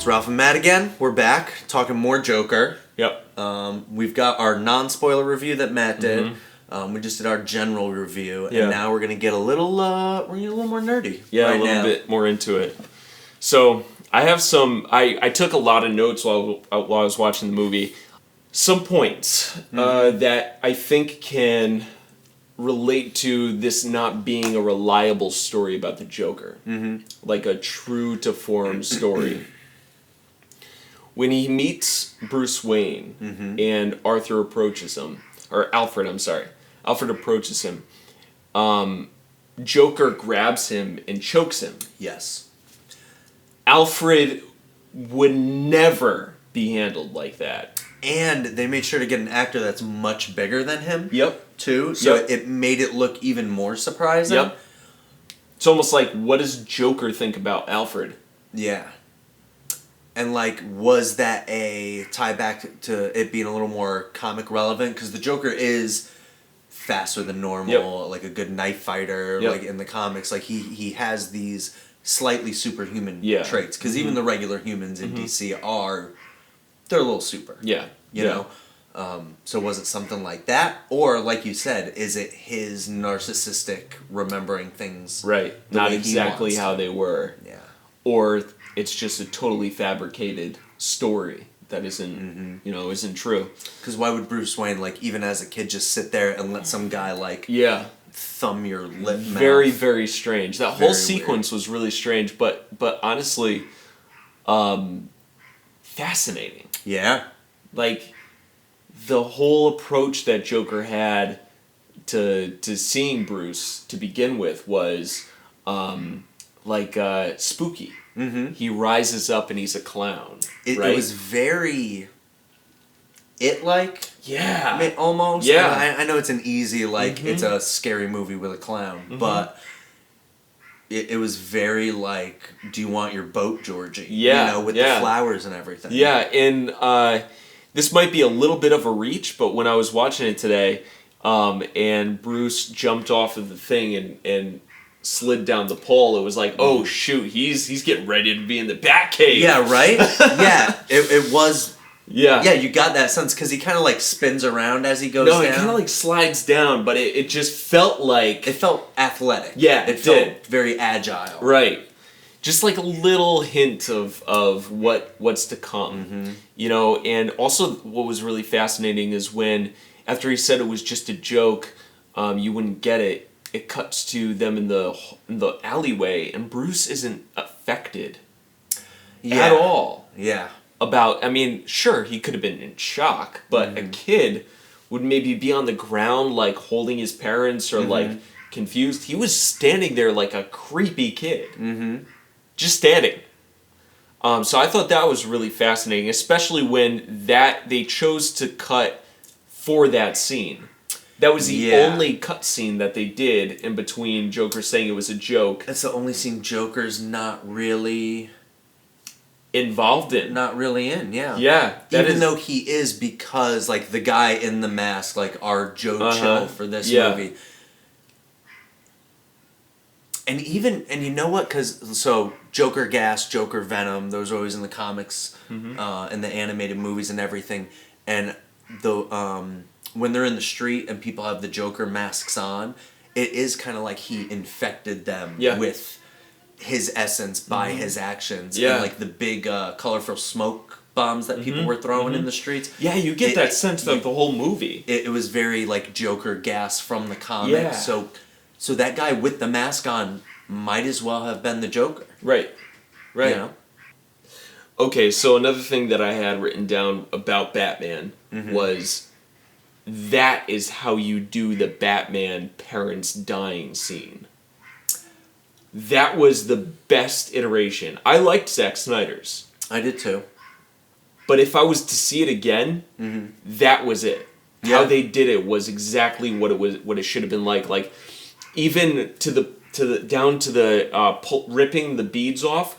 Ralph and Matt again. We're back talking more Joker. Yep. We've got our non-spoiler review that Matt did. We just did our general review, and now we're gonna get a little more nerdy. Yeah, a little bit more into it. So I have some. I took a lot of notes while I was watching the movie. Some points that I think can relate to this not being a reliable story about the Joker, like a true to form story. When he meets Bruce Wayne and Alfred approaches him, Joker grabs him and chokes him. Yes. Alfred would never be handled like that. And they made sure to get an actor that's much bigger than him. Yep. Too. So it made it look even more surprising. Yep. It's almost like, what does Joker think about Alfred? Yeah. And, like, was that a tie back to it being a little more comic relevant? Because the Joker is faster than normal, like a good knife fighter, like in the comics. Like, he has these slightly superhuman traits. Because even the regular humans in DC they're a little super. Yeah. You know? So was it something like that? Or, like you said, is it his narcissistic remembering things? Right. Not exactly how they were. Yeah. Or it's just a totally fabricated story that isn't, isn't true. Because why would Bruce Wayne, like, even as a kid, just sit there and let some guy, like, thumb your lip mouth? Very, very strange. That whole sequence was really strange, but honestly, fascinating. Yeah. Like, the whole approach that Joker had to seeing Bruce to begin with was spooky. He rises up and he's a clown. It was very It-like. Yeah. Almost. Yeah. I know it's an easy, like, it's a scary movie with a clown, but it was very, like, do you want your boat, Georgie? Yeah. You know, with the flowers and everything. Yeah, and this might be a little bit of a reach, but when I was watching it today, and Bruce jumped off of the thing and slid down the pole, it was like, oh shoot, he's getting ready to be in the Batcave. Yeah, right? Yeah, it was. Yeah. Yeah, you got that sense, because he kind of, like, spins around as he goes down. No, it kind of, like, slides down, but it just felt like... It felt athletic. Yeah, it felt very agile. Right. Just, like, a little hint of what's to come. You know, and also what was really fascinating is when, after he said it was just a joke, you wouldn't get it, it cuts to them in the alleyway, and Bruce isn't affected at all. Yeah. Sure, he could have been in shock, but a kid would maybe be on the ground, like, holding his parents or, like, confused. He was standing there like a creepy kid. Just standing. So I thought that was really fascinating, especially when they chose to cut for that scene. That was the only cut scene that they did in between Joker saying it was a joke. That's the only scene Joker's not really... involved in. Not really in, yeah. Yeah. Even though he is, because, like, the guy in the mask, like, our Joe Chill for this movie. And you know what? So, Joker Gas, Joker Venom, those are always in the comics, in the animated movies and everything. And when they're in the street and people have the Joker masks on, it is kind of like he infected them with his essence by his actions. And, like, the big colorful smoke bombs that people were throwing in the streets. Yeah, you get that sense of the whole movie. It was very, like, Joker Gas from the comics. Yeah. So that guy with the mask on might as well have been the Joker. Right. You know? Okay, so another thing that I had written down about Batman was that is how you do the Batman parents dying scene. That was the best iteration. I liked Zack Snyder's. I did too. But if I was to see it again, that was it. Yeah. How they did it was exactly what it should have been like. Like, even down to the ripping the beads off,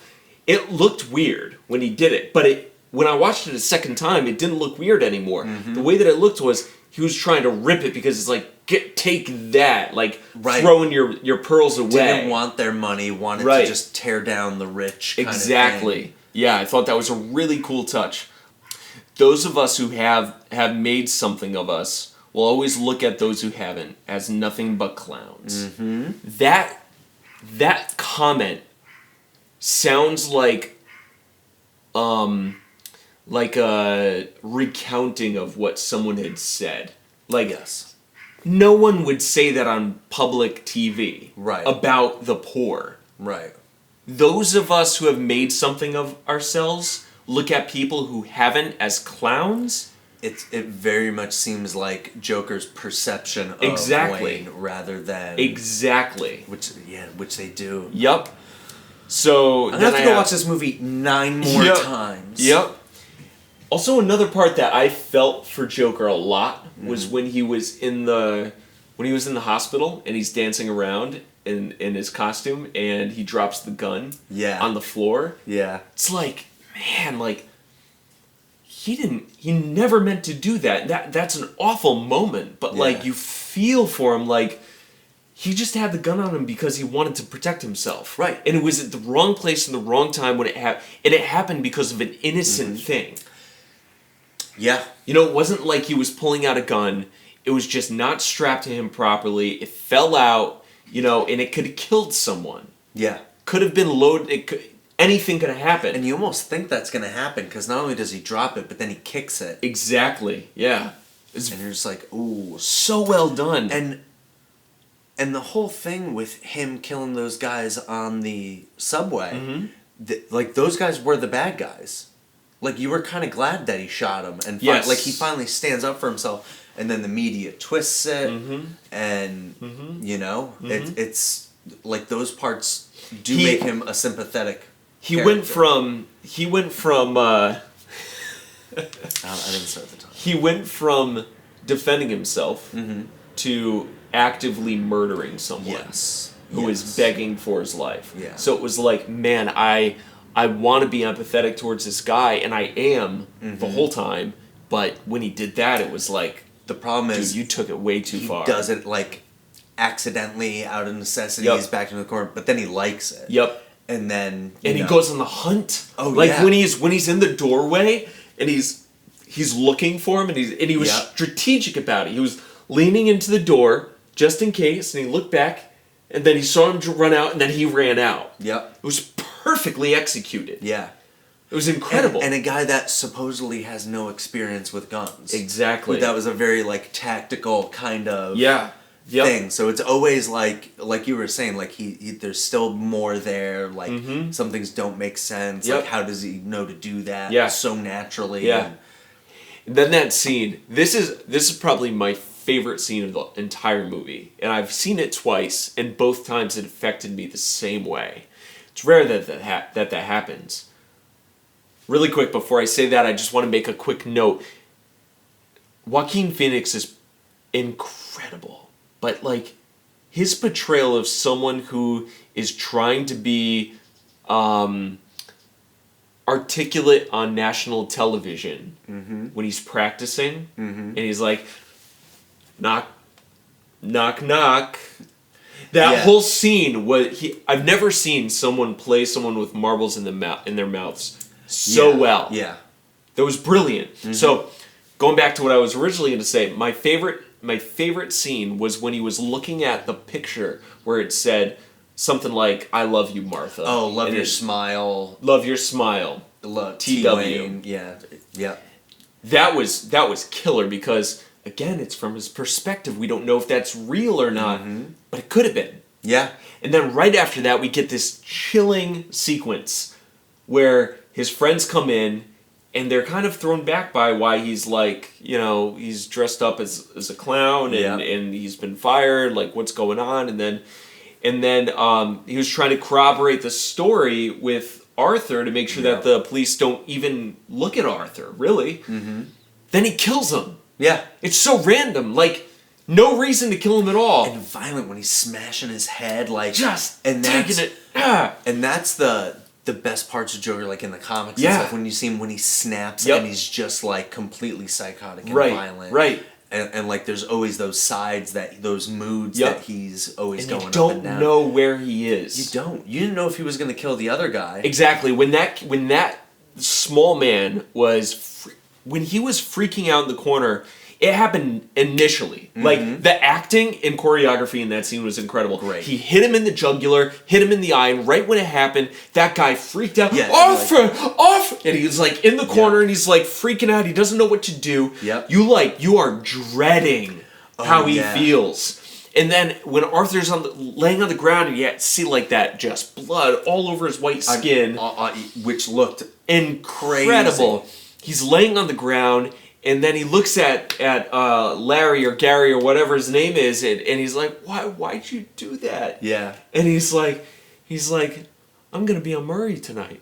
it looked weird when he did it. But when I watched it a second time, it didn't look weird anymore. The way that it looked was he was trying to rip it because it's like, take that, like, throwing your pearls away. Didn't want their money, wanted to just tear down the rich kind of thing. Yeah, I thought that was a really cool touch. Those of us who have made something of us will always look at those who haven't as nothing but clowns. Mm-hmm. That comment sounds like a recounting of what someone had said. Like, yes. No one would say that on public TV. Right. About the poor. Right. Those of us who have made something of ourselves look at people who haven't as clowns. It very much seems like Joker's perception of Exactly. Wayne rather than... Exactly. Which they do. Yup. So I'm going to have to go watch this movie 9 more times. Yep. Also, another part that I felt for Joker a lot was when he was in the hospital and he's dancing around in his costume and he drops the gun on the floor. Yeah. It's like, man, like he never meant to do that. That's an awful moment, but like you feel for him, like he just had the gun on him because he wanted to protect himself. Right. And it was at the wrong place in the wrong time when it happened. And it happened because of an innocent thing. Yeah. You know, it wasn't like he was pulling out a gun. It was just not strapped to him properly. It fell out, you know, and it could have killed someone. Yeah. Could have been loaded. Anything could have happened. And you almost think that's going to happen because not only does he drop it, but then he kicks it. Exactly. Yeah. And you're just like, ooh. So well done. And the whole thing with him killing those guys on the subway, like those guys were the bad guys. Like you were kind of glad that he shot him, and like he finally stands up for himself, and then the media twists it, and you know, it's like those parts do make him a sympathetic. He went from I didn't start the time. He went from defending himself to actively murdering someone who is begging for his life. Yeah. So it was like, man, I want to be empathetic towards this guy, and I am the whole time. But when he did that, it was like, the problem is, dude, you took it way too far. He does it like accidentally, out of necessity. He's backed into the corner, but then he likes it. Yep. And then he goes on the hunt. Oh, like when he's in the doorway and he's looking for him, and he was strategic about it. He was leaning into the door just in case, and he looked back, and then he saw him run out, and then he ran out. Yep. It was perfectly executed. Yeah. It was incredible. And a guy that supposedly has no experience with guns. Exactly. That was a very like tactical kind of thing. So it's always like you were saying, like he there's still more there. Like some things don't make sense. Like how does he know to do that so naturally? Yeah. And then that scene. This is probably my favorite scene of the entire movie, and I've seen it twice, and both times it affected me the same way. It's rare that happens. Really quick, before I say that, I just want to make a quick note. Joaquin Phoenix is incredible, but like his portrayal of someone who is trying to be articulate on national television when he's practicing, and he's like, knock, knock, knock. That whole scene I've never seen someone play someone with marbles in their mouths so well. Yeah. That was brilliant. So, going back to what I was originally going to say, my favorite scene was when he was looking at the picture where it said something like, "I love you, Martha." Oh, love your smile. Love your smile. TW. Yeah. Yeah. That was killer because, again, it's from his perspective. We don't know if that's real or not, but it could have been. Yeah. And then right after that, we get this chilling sequence where his friends come in, and they're kind of thrown back by why he's like, you know, he's dressed up as a clown, and he's been fired, like what's going on, and then he was trying to corroborate the story with Arthur to make sure that the police don't even look at Arthur, really. Then he kills him. Yeah. It's so random, like, no reason to kill him at all. And violent when he's smashing his head, like... Just and taking it. And that's the best parts of Joker, like in the comics and stuff, when you see him when he snaps and he's just like completely psychotic and violent. Right. And like there's always those sides those moods that he's always going up and down. You don't know where he is. You don't. You didn't know if he was going to kill the other guy. Exactly. When that small man when he was freaking out in the corner, it happened initially. Mm-hmm. Like, the acting and choreography in that scene was incredible. Great. He hit him in the jugular, hit him in the eye, and right when it happened, that guy freaked out. Yeah, Off! And he was, like, in the corner, and he's, like, freaking out. He doesn't know what to do. Yep. You are dreading how he feels. And then when Arthur's laying on the ground, and you see, like, that just blood all over his white skin. Which looked incredible. Crazy. He's laying on the ground, and then he looks at Larry or Gary or whatever his name is, and he's like, why'd you do that? Yeah. And he's like, I'm gonna be on Murray tonight.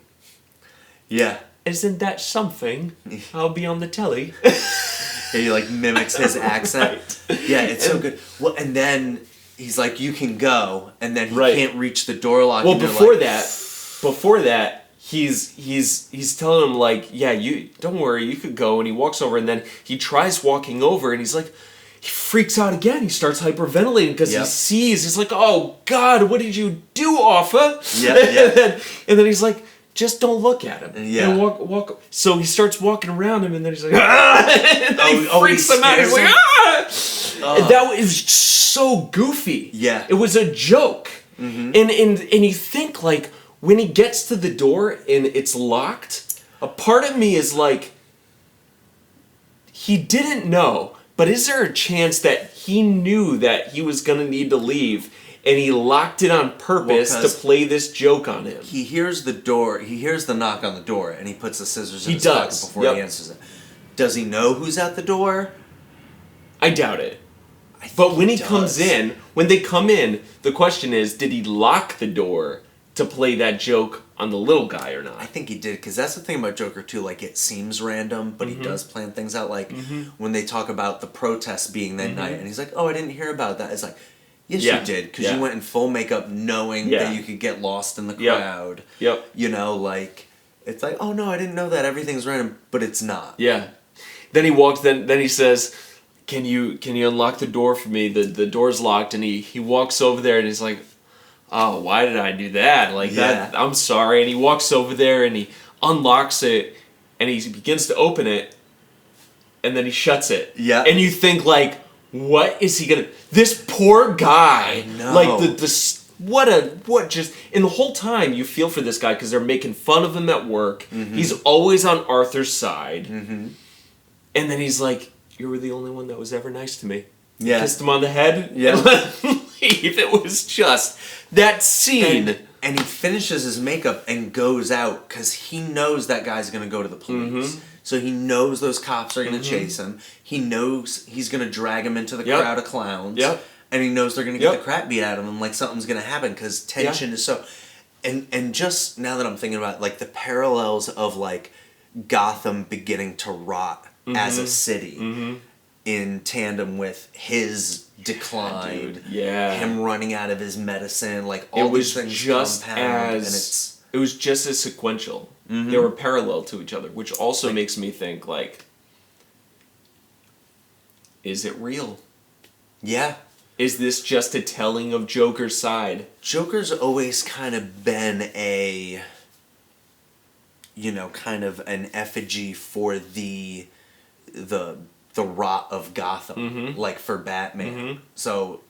Yeah. Isn't that something? I'll be on the telly. And he like mimics his accent. Yeah, it's so good. Well, and then he's like, you can go, and then he can't reach the door lock. Well, before that, he's telling him, like, yeah, you don't worry, you could go, and he walks over, and then he tries walking over, and he's like, he freaks out again. He starts hyperventilating because he sees. He's like, oh God, what did you do, Offa? Yeah. and then he's like, just don't look at him. Yeah. And walk. So he starts walking around him, and then he's like, ah! And then he freaks him out. He's like, ah! And that was so goofy. Yeah. It was a joke. Mm-hmm. And you think, like, when he gets to the door and it's locked, a part of me is like, he didn't know, but is there a chance that he knew that he was going to need to leave and he locked it on purpose to play this joke on him? He hears the knock on the door, and he puts the scissors in his pocket before he answers it. Does he know who's at the door? I doubt it. But when when they come in, the question is, did he lock the door to play that joke on the little guy or not? I think he did, because that's the thing about Joker too. Like, it seems random, but he does plan things out. Like when they talk about the protest being that night, and he's like, "Oh, I didn't hear about that." It's like, yes, you did, because you went in full makeup, knowing that you could get lost in the crowd. Yep. You know, like, it's like, oh no, I didn't know that. Everything's random, but it's not. Yeah. Then he walks. Then he says, Can you unlock the door for me? The door's locked, and he walks over there, and he's like, oh, why did I do that? Like, that, I'm sorry. And he walks over there, and he unlocks it, and he begins to open it, and then he shuts it. Yeah. And you think, like, what is he gonna... This poor guy. I know. Like, and the whole time you feel for this guy, because they're making fun of him at work. Mm-hmm. He's always on Arthur's side. Mm-hmm. And then he's like, you were the only one that was ever nice to me. Yeah. Kissed him on the head. Yeah. And let him leave. It was just that scene. And he finishes his makeup and goes out because he knows that guy's going to go to the police. Mm-hmm. So he knows those cops are going to chase him. He knows he's going to drag him into the crowd of clowns. Yep. And he knows they're going to get the crap beat out of him, and like something's going to happen because tension is so... And just now that I'm thinking about, like, the parallels of, like, Gotham beginning to rot as a city in tandem with his decline, him running out of his medicine, like, all these things compound, and it's... It was just as sequential. Mm-hmm. They were parallel to each other, which also makes me think, like, is it real? Yeah. Is this just a telling of Joker's side? Joker's always kind of been a, you know, kind of an effigy for the rot of Gotham, like for Batman. Mm-hmm. So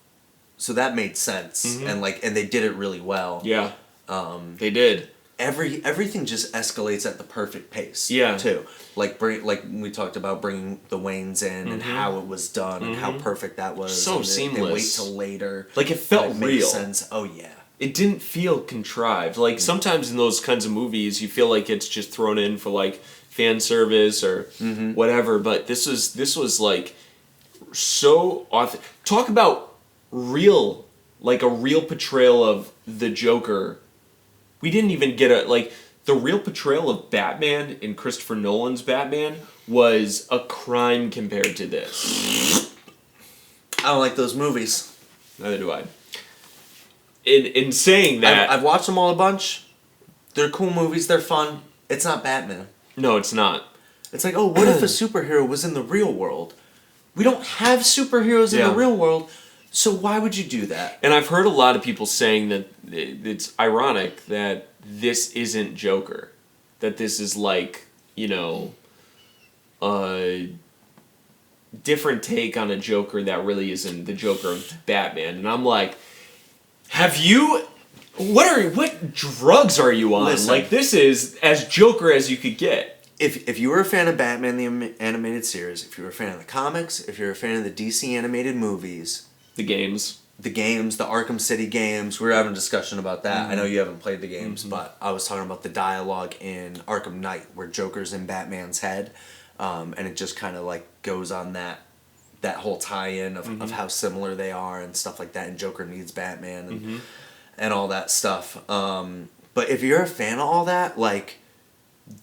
that made sense, and they did it really well. Yeah, they did. Everything just escalates at the perfect pace. Yeah, too. Like we talked about bringing the Waynes in and how it was done and how perfect that was. So seamless. They wait till later. Like, it felt real. Made sense. Oh yeah. It didn't feel contrived. Like, sometimes in those kinds of movies, you feel like it's just thrown in for, like, fan service or whatever. But this was like so authentic. Talk about real, like a real portrayal of the Joker. We didn't even get the real portrayal of Batman in Christopher Nolan's Batman was a crime compared to this. I don't like those movies. Neither do I. In saying that... I've watched them all a bunch. They're cool movies. They're fun. It's not Batman. No, it's not. It's like, oh, what if a superhero was in the real world? We don't have superheroes in Yeah. the real world, so why would you do that? And I've heard a lot of people saying that it's ironic that this isn't Joker. That this is like, a different take on a Joker that really isn't the Joker of Batman. And I'm like, what drugs are you on? Listen. Like, this is as Joker as you could get. If you were a fan of Batman the Animated Series, if you were a fan of the comics, if you're a fan of the DC animated movies, The games, the Arkham City games, we were having a discussion about that. I know you haven't played the games, but I was talking about the dialogue in Arkham Knight where Joker's in Batman's head, and it just kind of like goes on that whole tie-in of how similar they are and stuff like that, and Joker needs Batman and all that stuff. But if you're a fan of all that, like,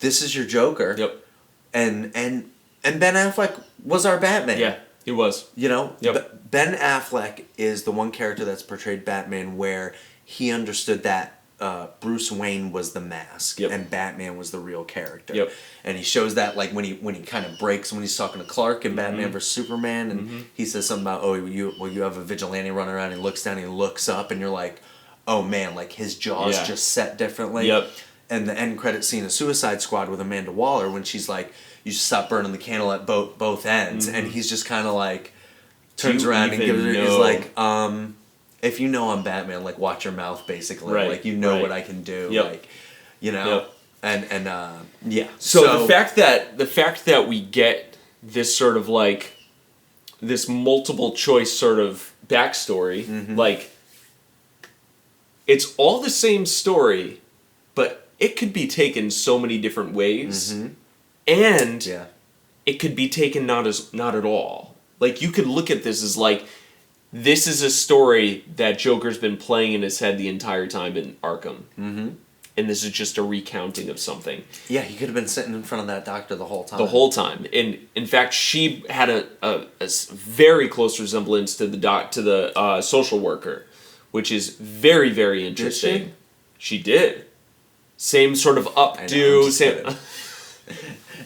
this is your Joker. Yep. And Ben Affleck was our Batman. Yeah, he was. Yep. Ben Affleck is the one character that's portrayed Batman where he understood that Bruce Wayne was the mask and Batman was the real character. Yep. And he shows that like when he kind of breaks when he's talking to Clark in Batman vs Superman, and he says something about you have a vigilante running around, and he looks down and he looks up, and you're like, oh man, like his jaw's just set differently. Yep. And the end credit scene of Suicide Squad with Amanda Waller when she's like, you should stop burning the candle at both ends, and he's just kind of like turns around and gives her, he's like, if you know I'm Batman, like, watch your mouth, basically. Right. Like, you know what I can do. Yep. Like, Yep. and yeah. So the fact that we get this sort of like this multiple choice sort of backstory, like, it's all the same story, but it could be taken so many different ways, and it could be taken not at all. Like, you could look at this as like, this is a story that Joker's been playing in his head the entire time in Arkham. And this is just a recounting of something. Yeah, he could have been sitting in front of that doctor the whole time. The whole time. And in fact, she had a very close resemblance to the social worker, which is very, very interesting. Did she? She did. Same sort of updo.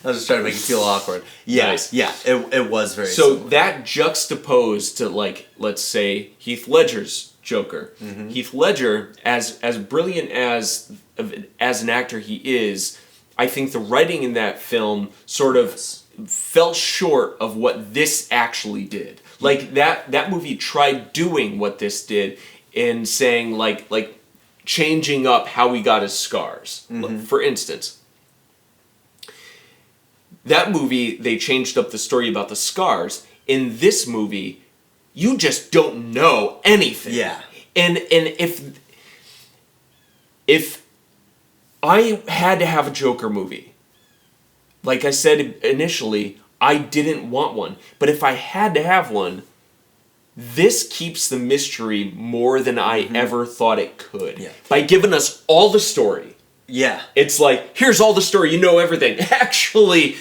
I was just trying to make it feel awkward. Yeah, Nice. Yeah, it was very So similar. that juxtaposed to, like, let's say Heath Ledger's Joker. Heath Ledger, as brilliant as an actor he is, I think the writing in that film sort of fell short of what this actually did. Like, that movie tried doing what this did in saying, like changing up how he got his scars. For instance, that movie, they changed up the story about the scars. In this movie, you just don't know anything. Yeah. And if I had to have a Joker movie, like I said initially, I didn't want one. But if I had to have one, this keeps the mystery more than I ever thought it could. Yeah. By giving us all the story. Yeah. It's like, here's all the story, you know everything. Actually,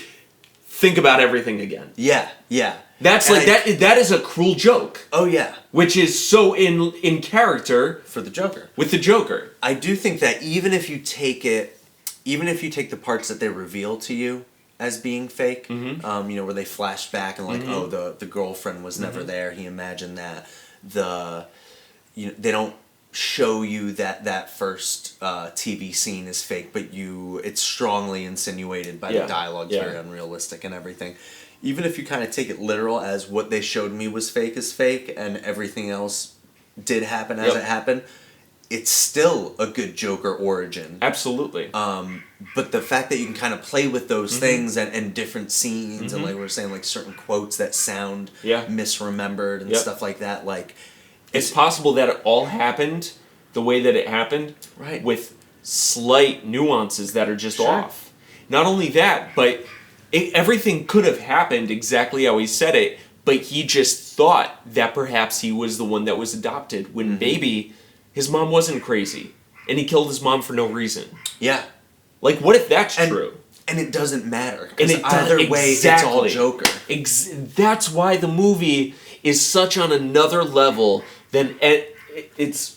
think about everything again. Yeah. Yeah. That's And that is a cruel joke. Oh, yeah. Which is so in character For the Joker. with the Joker. I do think that even if you take the parts that they reveal to you as being fake, where they flash back and like, oh, the girlfriend was never there, he imagined that. They don't show you that first TV scene is fake, but it's strongly insinuated by the dialogue, very unrealistic and everything. Even if you kind of take it literal as what they showed me was fake is fake and everything else did happen as it happened, it's still a good Joker origin. Absolutely. But the fact that you can kind of play with those things and different scenes and like we were saying, like certain quotes that sound misremembered and stuff like that, like it's possible that it all happened the way that it happened, right, with slight nuances that are just off. Not only that, but everything could have happened exactly how he said it, but he just thought that perhaps he was the one that was adopted when maybe his mom wasn't crazy and he killed his mom for no reason. Yeah. Like, what if that's true? And it doesn't matter. And either way, it's all Joker. That's why the movie is such on another level than it's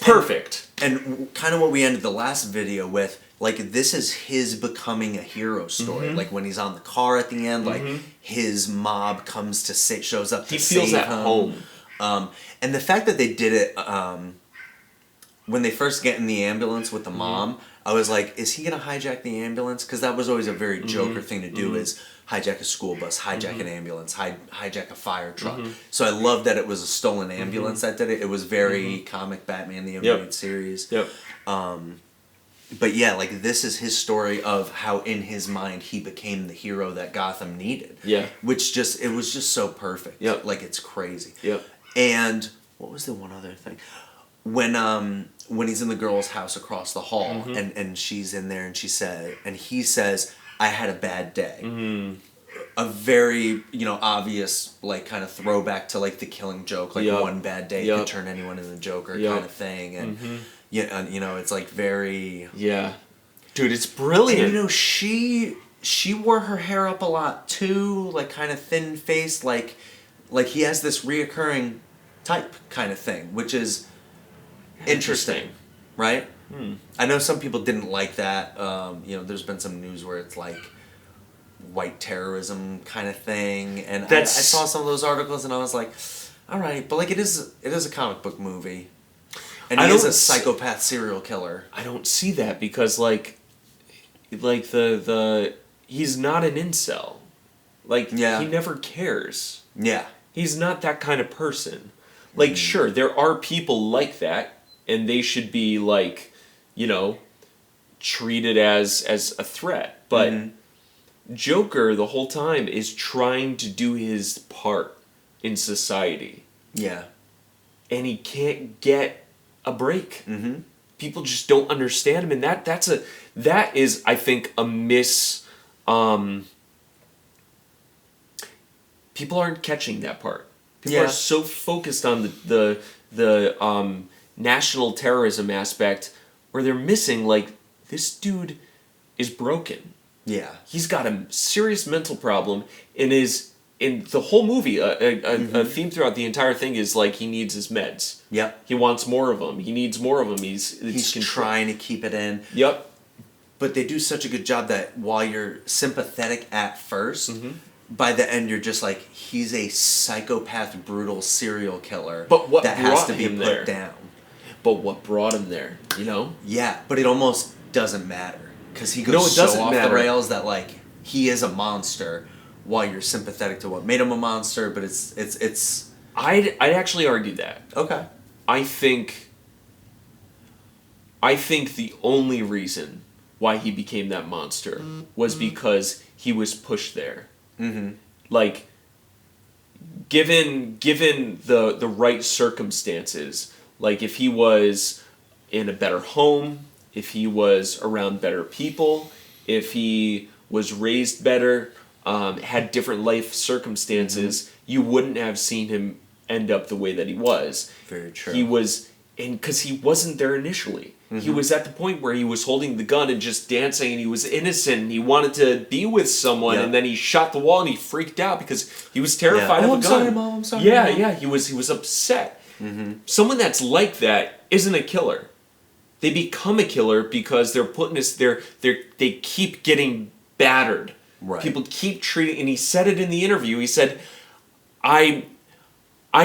perfect. And kind of what we ended the last video with, like this is his becoming a hero story. Like when he's on the car at the end, like his mob comes to shows up to save him. He feels at home. And the fact that they did it when they first get in the ambulance with the mom, I was like, is he gonna hijack the ambulance? Because that was always a very Joker thing to do, is hijack a school bus, hijack an ambulance, hijack a fire truck. So I love that it was a stolen ambulance that did it. It was very comic Batman the Animated Series. But yeah, like this is his story of how in his mind he became the hero that Gotham needed. Yeah. Which it was just so perfect. Yep. Like it's crazy. Yep. And what was the one other thing? When he's in the girl's house across the hall and she's in there and he says, I had a bad day. A very, obvious, like, kind of throwback to, like, the Killing Joke. Like, one bad day could turn anyone into the Joker kind of thing. And, it's, like, very... Yeah. Dude, it's brilliant. And, she wore her hair up a lot, too. Like, kind of thin-faced. Like he has this reoccurring type kind of thing, which is interesting. Right? I know some people didn't like that. There's been some news where it's, like... white terrorism kind of thing, and I saw some of those articles and I was like, all right, but like it is a comic book movie, and he is a psychopath serial killer. I don't see that because like the he's not an incel, like he never cares. Yeah, he's not that kind of person. Like sure, there are people like that, and they should be like, treated as a threat, but. Joker the whole time is trying to do his part in society. Yeah. And he can't get a break. People just don't understand him, and that is I think a miss. People aren't catching that part. People are so focused on the national terrorism aspect where they're missing like this dude is broken. Yeah, he's got a serious mental problem, and is in the whole movie. A theme throughout the entire thing is like he needs his meds. Yep, he wants more of them. He needs more of them. He's trying to keep it in. Yep, but they do such a good job that while you're sympathetic at first, by the end you're just like he's a psychopath, brutal serial killer. But what that has to be put down? But what brought him there? Yeah, but it almost doesn't matter. Because he goes so off the rails that, like, he is a monster while you're sympathetic to what made him a monster, but it's... I'd actually argue that. Okay. I think the only reason why he became that monster was because he was pushed there. Like, given the right circumstances, like if he was in a better home... if he was around better people, if he was raised better, had different life circumstances, you wouldn't have seen him end up the way that he was. Very true. He was, and because he wasn't there initially. He was at the point where he was holding the gun and just dancing, and he was innocent, and he wanted to be with someone, and then he shot the wall, and he freaked out because he was terrified of a gun. Sorry, Mom, I'm sorry, Yeah, Mom. yeah, he was upset. Someone that's like that isn't a killer. They become a killer because they're put in this. They keep getting battered. Right. People keep treating, and he said it in the interview. He said, "I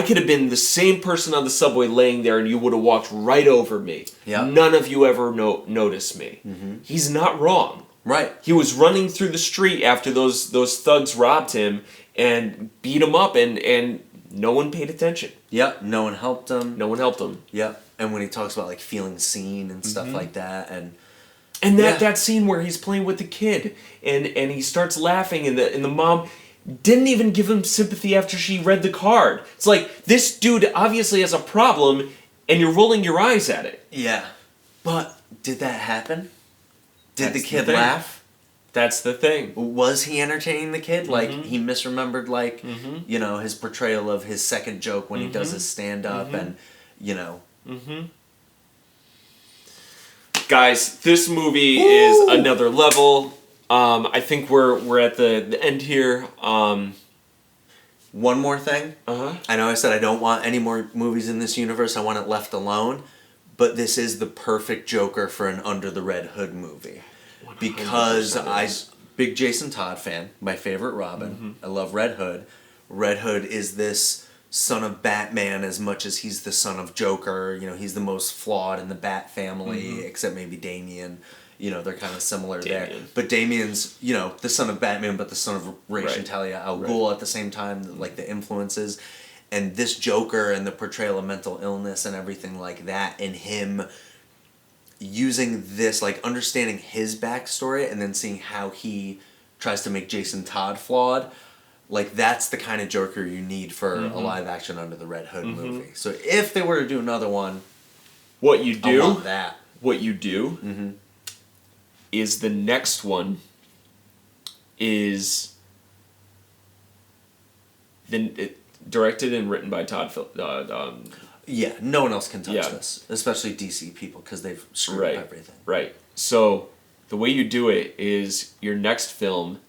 could have been the same person on the subway laying there, and you would have walked right over me. Yeah. None of you ever noticed me." He's not wrong. Right. He was running through the street after those thugs robbed him and beat him up, and no one paid attention. Yep. No one helped him. Yep. And when he talks about like feeling seen and stuff like that, and that scene where he's playing with the kid and he starts laughing and the mom didn't even give him sympathy after she read the card. It's like this dude obviously has a problem and you're rolling your eyes at it. Yeah. But did that happen? Did the kid laugh? That's the thing. Was he entertaining the kid? Like he misremembered like his portrayal of his second joke when he does his stand up and Guys, this movie is another level. I think we're at the end here. One more thing. I know I said I don't want any more movies in this universe. I want it left alone. but this is the perfect Joker for an Under the Red Hood movie. Because big Jason Todd fan, my favorite Robin. I love Red Hood. Red Hood is this son of Batman as much as he's the son of Joker. You know, he's the most flawed in the Bat family, except maybe Damian. You know, they're kind of similar there. But Damian's, you know, the son of Batman, but the son of Ra's Talia Al Ghul at the same time, like the influences. And this Joker and the portrayal of mental illness and everything like that, and him using this, like understanding his backstory and then seeing how he tries to make Jason Todd flawed, like that's the kind of Joker you need for a live action Under the Red Hood movie. So if they were to do another one, I want that. What you do is the next one is directed and written by Todd Phillips. Yeah, no one else can touch this, especially DC people, because they've screwed up everything. Right. So the way you do it is your next film.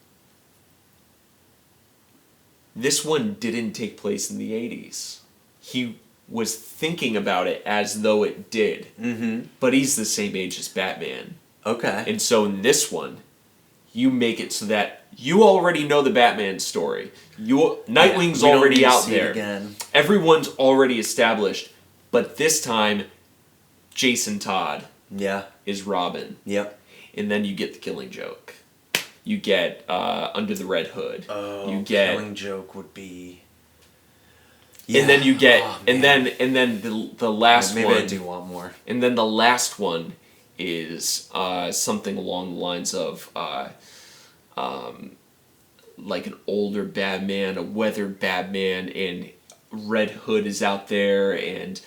This one didn't take place in the 80s. He was thinking about it as though it did. But he's the same age as Batman. Okay. And so in this one, you make it so that you already know the Batman story. Nightwing's already out there. Again. Everyone's already established. But this time, Jason Todd is Robin. Yep. And then you get the Killing Joke. You get Under the Red Hood. Oh, you get Killing Joke would be. Yeah. And then you get and then the last one. Maybe I do want more. And then the last one is something along the lines of like an older Batman, a weathered Batman, and Red Hood is out there, and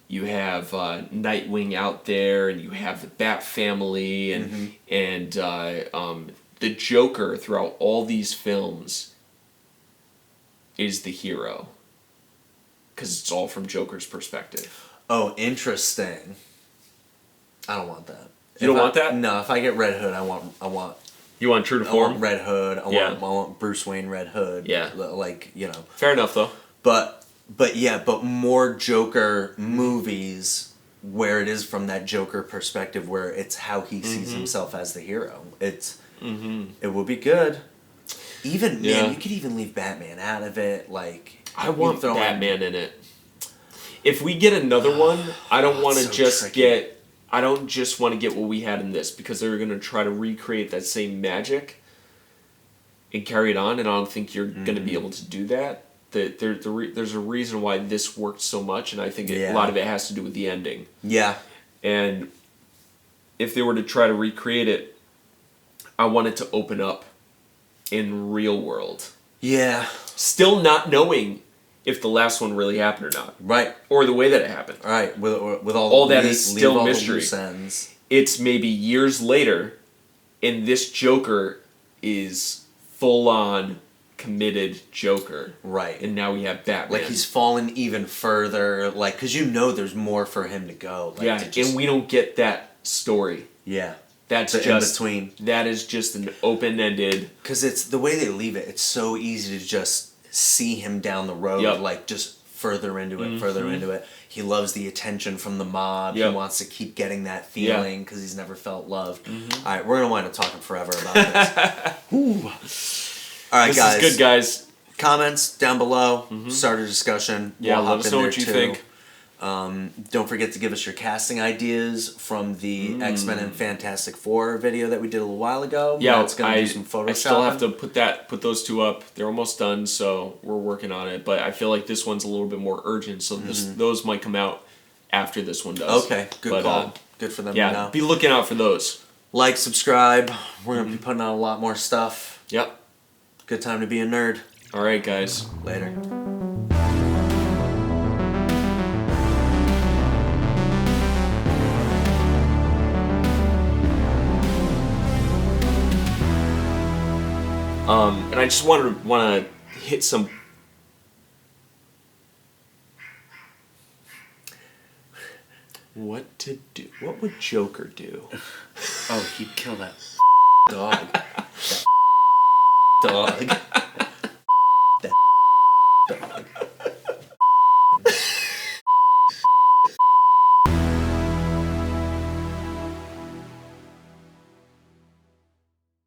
you have Nightwing out there, and you have the Bat family, and the Joker throughout all these films is the hero, because it's all from Joker's perspective. Oh, interesting. I don't want that. You don't want that? No, if I get Red Hood, I want. You want true to form? I want Red Hood. I want Bruce Wayne Red Hood. Yeah. Like, you know. Fair enough, though. But more Joker movies where it is from that Joker perspective, where it's how he sees himself as the hero. It would be good. Even man, you could even leave Batman out of it. Like, I want Batman in it. If we get another one, I don't want to just get. I don't just want to get what we had in this, because they're going to try to recreate that same magic and carry it on, and I don't think you're going to be able to do that. There's a reason why this worked so much, and I think a lot of it has to do with the ending. Yeah. And if they were to try to recreate it, I want it to open up in real world. Yeah. Still not knowing if the last one really happened or not. Right. Or the way that it happened. Right. With all that is still mystery. It's maybe years later, and this Joker is full-on committed Joker. Right. And now we have Batman. Like, he's fallen even further, like, because you know there's more for him to go. Like, and we don't get that story. Yeah. That's just in between. That is just an open-ended. Because it's the way they leave it. It's so easy to just see him down the road, like just further into it, further into it. He loves the attention from the mob. He wants to keep getting that feeling because he's never felt loved. All right, we're gonna wind up talking forever about this. All right, guys. This is good, guys. Comments down below. Start a discussion. Yeah, let us know what you think. Don't forget to give us your casting ideas from the X-Men and Fantastic Four video that we did a little while ago. Yeah, it's gonna do some Photoshop. I still have to put those two up. They're almost done, so we're working on it. But I feel like this one's a little bit more urgent, so those might come out after this one does. Okay, good call. Good for them to know. Be looking out for those. Like, subscribe. We're gonna be putting out a lot more stuff. Yep. Good time to be a nerd. All right, guys. Later. And I just want to hit some. What to do? What would Joker do? Oh, he'd kill that dog. That dog.